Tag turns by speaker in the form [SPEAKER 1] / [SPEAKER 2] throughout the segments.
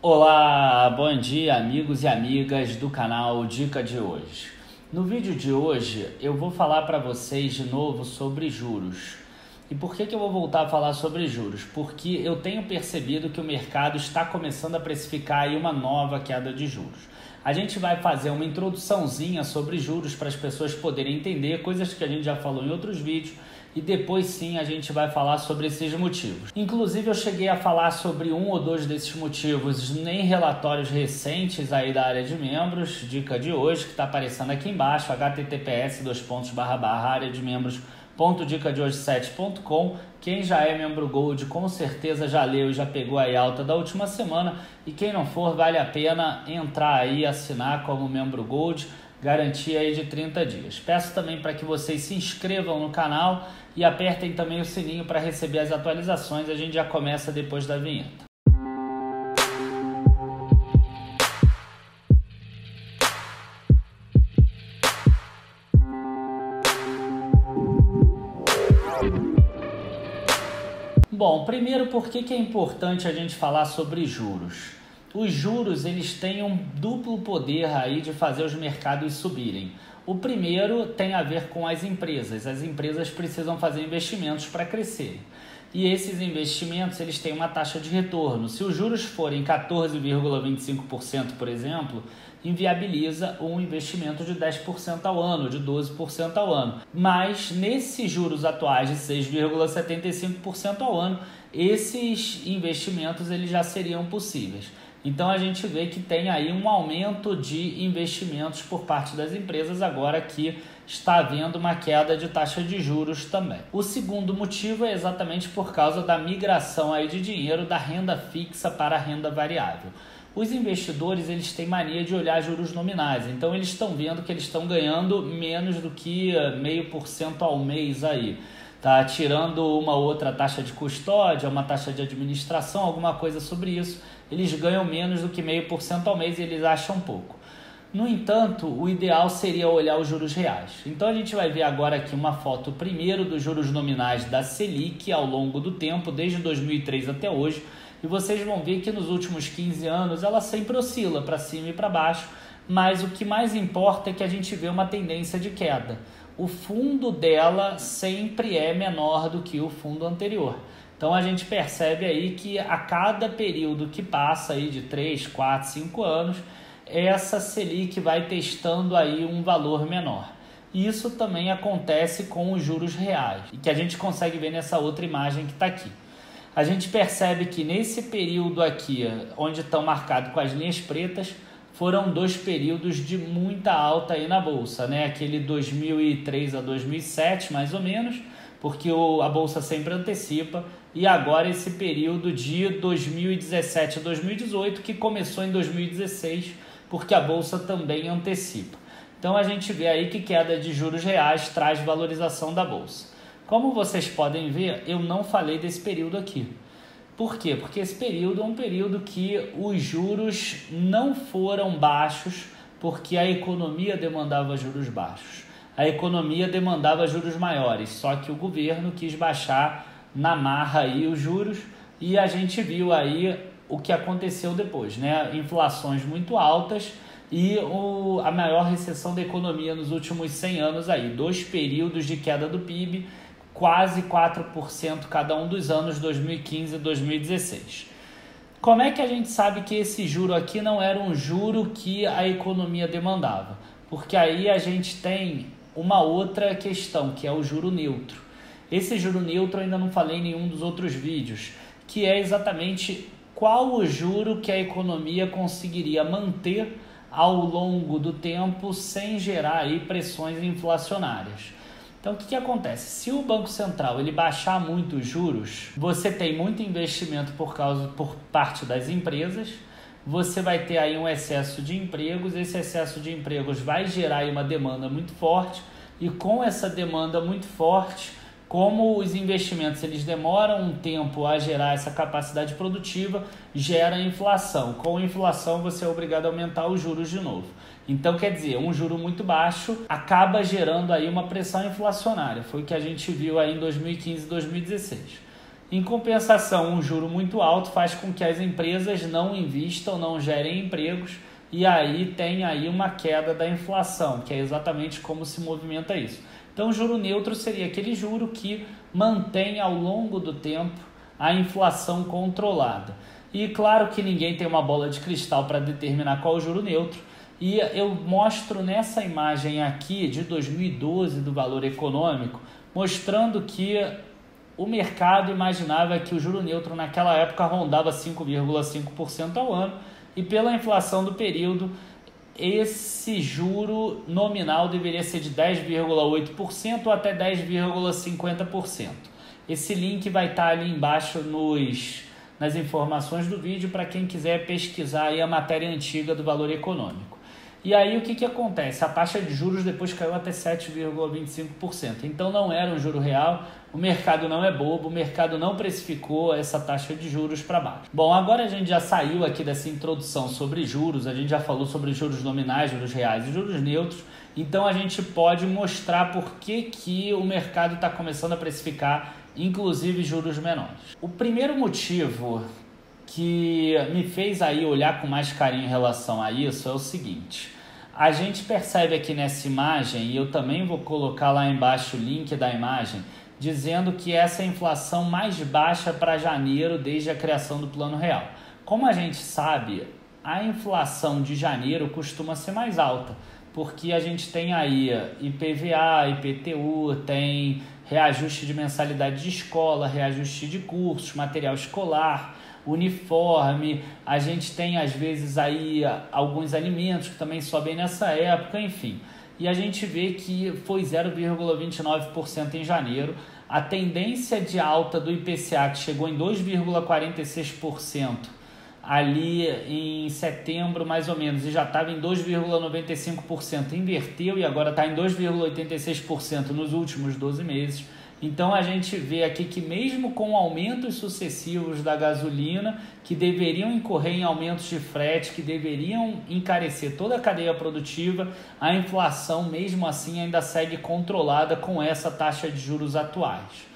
[SPEAKER 1] Olá, bom dia amigos e amigas do canal Dica de Hoje. No vídeo de hoje eu vou falar para vocês de novo sobre juros. E por que eu vou voltar a falar sobre juros? Porque eu tenho percebido que o mercado está começando a precificar aí uma nova queda de juros. A gente vai fazer uma introduçãozinha sobre juros para as pessoas poderem entender coisas que a gente já falou em outros vídeos. E depois sim a gente vai falar sobre esses motivos. Inclusive eu cheguei a falar sobre um ou dois desses motivos em relatórios recentes aí da área de membros, dica de hoje, que está aparecendo aqui embaixo, https://areademembros.dicadehoje7.com. Quem já é membro Gold com certeza já leu e já pegou aí a alta da última semana, e quem não for, vale a pena entrar aí e assinar como membro Gold, garantia aí de 30 dias. Peço também para que vocês se inscrevam no canal e apertem também o sininho para receber as atualizações. A gente já começa depois da vinheta. Bom, primeiro, por que é importante a gente falar sobre juros? Os juros, eles têm um duplo poder aí de fazer os mercados subirem. O primeiro tem a ver com as empresas. As empresas precisam fazer investimentos para crescer. E esses investimentos, eles têm uma taxa de retorno. Se os juros forem 14,25%, por exemplo, inviabiliza um investimento de 10% ao ano, de 12% ao ano. Mas nesses juros atuais de 6,75% ao ano, esses investimentos eles já seriam possíveis. Então a gente vê que tem aí um aumento de investimentos por parte das empresas agora que está havendo uma queda de taxa de juros também. O segundo motivo é exatamente por causa da migração aí de dinheiro da renda fixa para a renda variável. Os investidores eles têm mania de olhar juros nominais, então eles estão vendo que eles estão ganhando menos do que 0,5% ao mês aí. Tá tirando uma outra taxa de custódia, uma taxa de administração, alguma coisa sobre isso, eles ganham menos do que 0,5% ao mês e eles acham pouco. No entanto, o ideal seria olhar os juros reais. Então a gente vai ver agora aqui uma foto primeiro dos juros nominais da Selic ao longo do tempo, desde 2003 até hoje, e vocês vão ver que nos últimos 15 anos ela sempre oscila para cima e para baixo, mas o que mais importa é que a gente vê uma tendência de queda. O fundo dela sempre é menor do que o fundo anterior. Então a gente percebe aí que a cada período que passa aí de 3, 4, 5 anos, essa Selic vai testando aí um valor menor. Isso também acontece com os juros reais, e que a gente consegue ver nessa outra imagem que está aqui. A gente percebe que nesse período aqui, onde estão marcados com as linhas pretas, foram dois períodos de muita alta aí na Bolsa, né? Aquele 2003 a 2007, mais ou menos, porque a Bolsa sempre antecipa, e agora esse período de 2017 a 2018, que começou em 2016, porque a Bolsa também antecipa. Então a gente vê aí que queda de juros reais traz valorização da Bolsa. Como vocês podem ver, eu não falei desse período aqui. Por quê? Porque esse período é um período que os juros não foram baixos porque a economia demandava juros baixos. A economia demandava juros maiores, só que o governo quis baixar na marra aí os juros, e a gente viu aí o que aconteceu depois, né? Inflações muito altas e a maior recessão da economia nos últimos 100 anos aí. 2 períodos de queda do PIB, quase 4% cada um dos anos 2015 e 2016. Como é que a gente sabe que esse juro aqui não era um juro que a economia demandava? Porque aí a gente tem uma outra questão, que é o juro neutro. Esse juro neutro eu ainda não falei em nenhum dos outros vídeos, que é exatamente qual o juro que a economia conseguiria manter ao longo do tempo sem gerar aí pressões inflacionárias. Então o que acontece? Se o Banco Central ele baixar muito os juros, você tem muito investimento por parte das empresas, você vai ter aí um excesso de empregos, esse excesso de empregos vai gerar aí uma demanda muito forte, e com essa demanda muito forte, como os investimentos eles demoram um tempo a gerar essa capacidade produtiva, gera inflação. Com inflação você é obrigado a aumentar os juros de novo. Então quer dizer, um juro muito baixo acaba gerando aí uma pressão inflacionária. Foi o que a gente viu aí em 2015 e 2016. Em compensação, um juro muito alto faz com que as empresas não invistam, não gerem empregos, e aí tem aí uma queda da inflação, que é exatamente como se movimenta isso. Então, o juro neutro seria aquele juro que mantém ao longo do tempo a inflação controlada. E claro que ninguém tem uma bola de cristal para determinar qual é o juro neutro, e eu mostro nessa imagem aqui de 2012 do Valor Econômico, mostrando que o mercado imaginava que o juro neutro naquela época rondava 5,5% ao ano, e pela inflação do período, esse juro nominal deveria ser de 10,8% ou até 10,50%. Esse link vai estar ali embaixo nas informações do vídeo para quem quiser pesquisar aí a matéria antiga do Valor Econômico. E aí o que acontece? A taxa de juros depois caiu até 7,25%. Então não era um juro real, o mercado não é bobo, o mercado não precificou essa taxa de juros para baixo. Bom, agora a gente já saiu aqui dessa introdução sobre juros, a gente já falou sobre juros nominais, juros reais e juros neutros, então a gente pode mostrar por que o mercado está começando a precificar, inclusive juros menores. O primeiro motivo que me fez aí olhar com mais carinho em relação a isso é o seguinte: a gente percebe aqui nessa imagem, e eu também vou colocar lá embaixo o link da imagem, dizendo que essa é a inflação mais baixa para janeiro desde a criação do Plano Real. Como a gente sabe, a inflação de janeiro costuma ser mais alta, porque a gente tem aí IPVA, IPTU, tem reajuste de mensalidade de escola, reajuste de cursos, material escolar, uniforme, a gente tem às vezes aí alguns alimentos que também sobem nessa época, enfim. E a gente vê que foi 0,29% em janeiro. A tendência de alta do IPCA, que chegou em 2,46% ali em setembro mais ou menos, e já estava em 2,95%, inverteu e agora está em 2,86% nos últimos 12 meses. Então a gente vê aqui que mesmo com aumentos sucessivos da gasolina, que deveriam incorrer em aumentos de frete, que deveriam encarecer toda a cadeia produtiva, a inflação mesmo assim ainda segue controlada com essa taxa de juros atuais.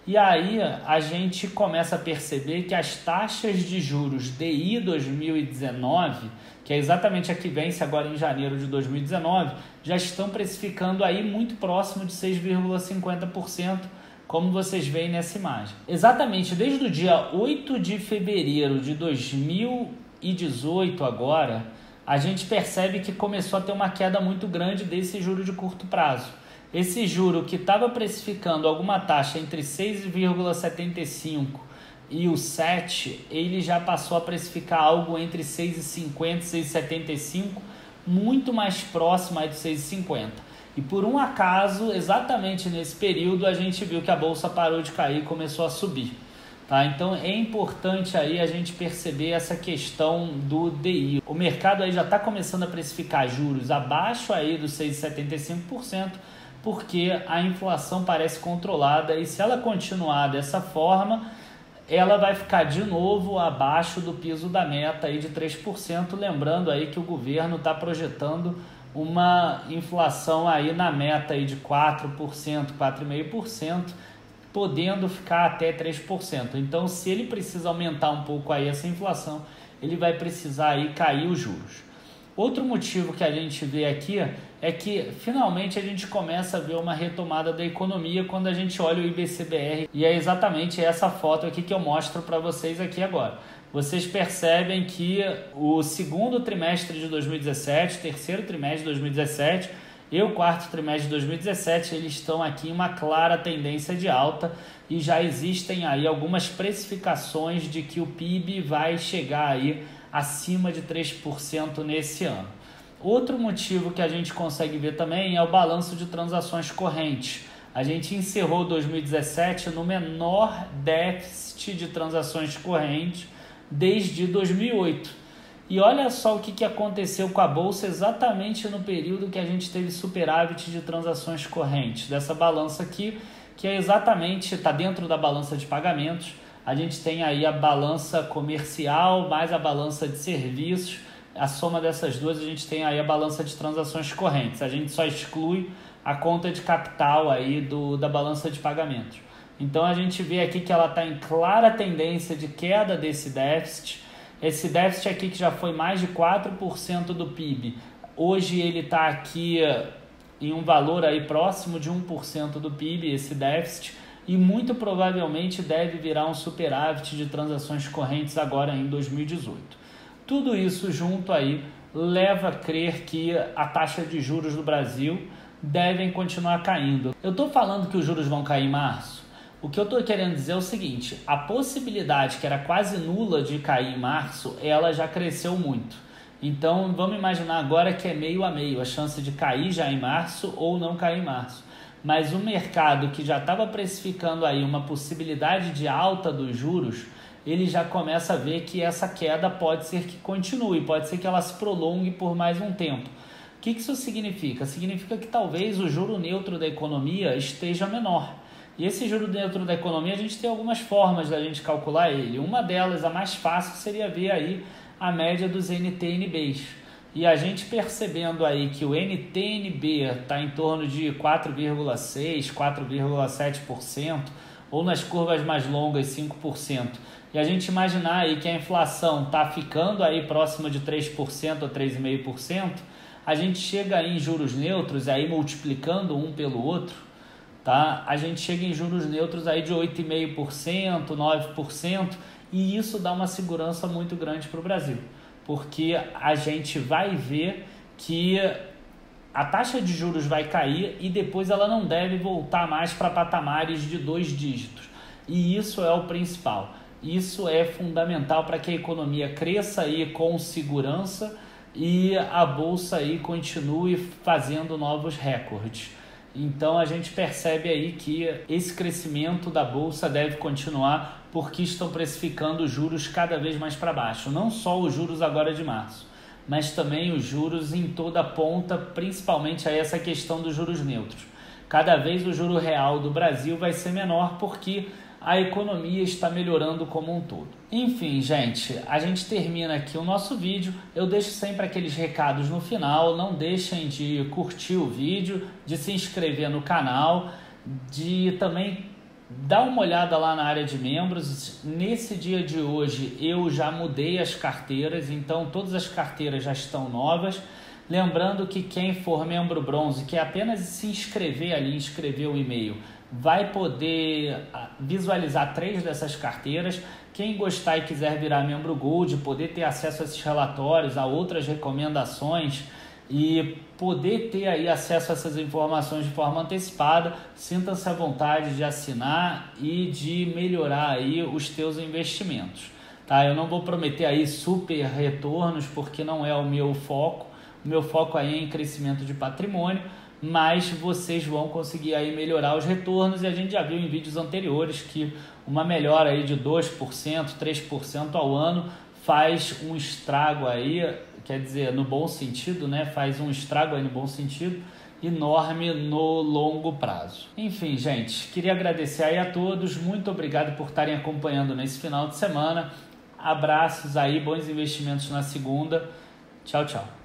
[SPEAKER 1] E aí a gente começa a perceber que as taxas de juros DI 2019, que é exatamente a que vence agora em janeiro de 2019, já estão precificando aí muito próximo de 6,50%, como vocês veem nessa imagem. Exatamente desde o dia 8 de fevereiro de 2018 agora, a gente percebe que começou a ter uma queda muito grande desse juro de curto prazo. Esse juro que estava precificando alguma taxa entre 6,75 e o 7, ele já passou a precificar algo entre 6,50 e 6,75, muito mais próximo aí de 6,50. E por um acaso, exatamente nesse período, a gente viu que a bolsa parou de cair e começou a subir. Tá? Então é importante aí a gente perceber essa questão do DI. O mercado aí já está começando a precificar juros abaixo aí dos 6,75%, porque a inflação parece controlada e se ela continuar dessa forma, ela vai ficar de novo abaixo do piso da meta aí de 3%, lembrando aí que o governo está projetando uma inflação aí na meta aí de 4%, 4,5%, podendo ficar até 3%. Então, se ele precisa aumentar um pouco aí essa inflação, ele vai precisar aí cair os juros. Outro motivo que a gente vê aqui é que finalmente a gente começa a ver uma retomada da economia quando a gente olha o IBCBR, e é exatamente essa foto aqui que eu mostro para vocês aqui agora. Vocês percebem que o segundo trimestre de 2017, terceiro trimestre de 2017 e o quarto trimestre de 2017, eles estão aqui em uma clara tendência de alta e já existem aí algumas precificações de que o PIB vai chegar aí acima de 3% nesse ano. Outro motivo que a gente consegue ver também é o balanço de transações correntes. A gente encerrou 2017 no menor déficit de transações correntes desde 2008. E olha só o que aconteceu com a Bolsa exatamente no período que a gente teve superávit de transações correntes. Dessa balança aqui, que é exatamente, está dentro da balança de pagamentos. A gente tem aí a balança comercial mais a balança de serviços. A soma dessas duas, a gente tem aí a balança de transações correntes. A gente só exclui a conta de capital aí da balança de pagamentos. Então a gente vê aqui que ela está em clara tendência de queda desse déficit. Esse déficit aqui que já foi mais de 4% do PIB, hoje ele está aqui em um valor aí próximo de 1% do PIB, esse déficit, e muito provavelmente deve virar um superávit de transações correntes agora em 2018. Tudo isso junto aí leva a crer que a taxa de juros do Brasil devem continuar caindo. Eu estou falando que os juros vão cair em março? O que eu estou querendo dizer é o seguinte: a possibilidade que era quase nula de cair em março, ela já cresceu muito. Então vamos imaginar agora que é meio a meio, a chance de cair já em março ou não cair em março. Mas o mercado que já estava precificando aí uma possibilidade de alta dos juros, ele já começa a ver que essa queda pode ser que continue, pode ser que ela se prolongue por mais um tempo. O que isso significa? Significa que talvez o juro neutro da economia esteja menor. E esse juro neutro da economia, a gente tem algumas formas da gente calcular ele. Uma delas, a mais fácil, seria ver aí a média dos NTN-Bs. E a gente percebendo aí que o NTN-B está em torno de 4,6%, 4,7%, ou nas curvas mais longas 5%. E a gente imaginar aí que a inflação está ficando aí próxima de 3% ou 3,5%, a gente chega aí em juros neutros, aí multiplicando um pelo outro, tá? A gente chega em juros neutros aí de 8,5%, 9%, e isso dá uma segurança muito grande para o Brasil, porque a gente vai ver que a taxa de juros vai cair e depois ela não deve voltar mais para patamares de 2 dígitos. E isso é o principal. Isso é fundamental para que a economia cresça aí com segurança e a bolsa aí continue fazendo novos recordes. Então a gente percebe aí que esse crescimento da bolsa deve continuar porque estão precificando juros cada vez mais para baixo. Não só os juros agora de março, mas também os juros em toda a ponta, principalmente aí essa questão dos juros neutros. Cada vez o juro real do Brasil vai ser menor porque a economia está melhorando como um todo. Enfim, gente, a gente termina aqui o nosso vídeo. Eu deixo sempre aqueles recados no final. Não deixem de curtir o vídeo, de se inscrever no canal, de também dar uma olhada lá na área de membros. Nesse dia de hoje eu já mudei as carteiras, então todas as carteiras já estão novas. Lembrando que quem for membro bronze, que é apenas se inscrever ali, inscrever o e-mail, vai poder visualizar 3 dessas carteiras. Quem gostar e quiser virar membro Gold, poder ter acesso a esses relatórios, a outras recomendações e poder ter aí acesso a essas informações de forma antecipada, sinta-se à vontade de assinar e de melhorar aí os teus investimentos. Tá? Eu não vou prometer aí super retornos porque não é o meu foco. O meu foco aí é em crescimento de patrimônio, mas vocês vão conseguir aí melhorar os retornos e a gente já viu em vídeos anteriores que uma melhora aí de 2%, 3% ao ano faz um estrago aí, quer dizer, no bom sentido, né? Faz um estrago aí no bom sentido enorme no longo prazo. Enfim, gente, queria agradecer aí a todos, muito obrigado por estarem acompanhando nesse final de semana. Abraços aí, bons investimentos na segunda. Tchau, tchau.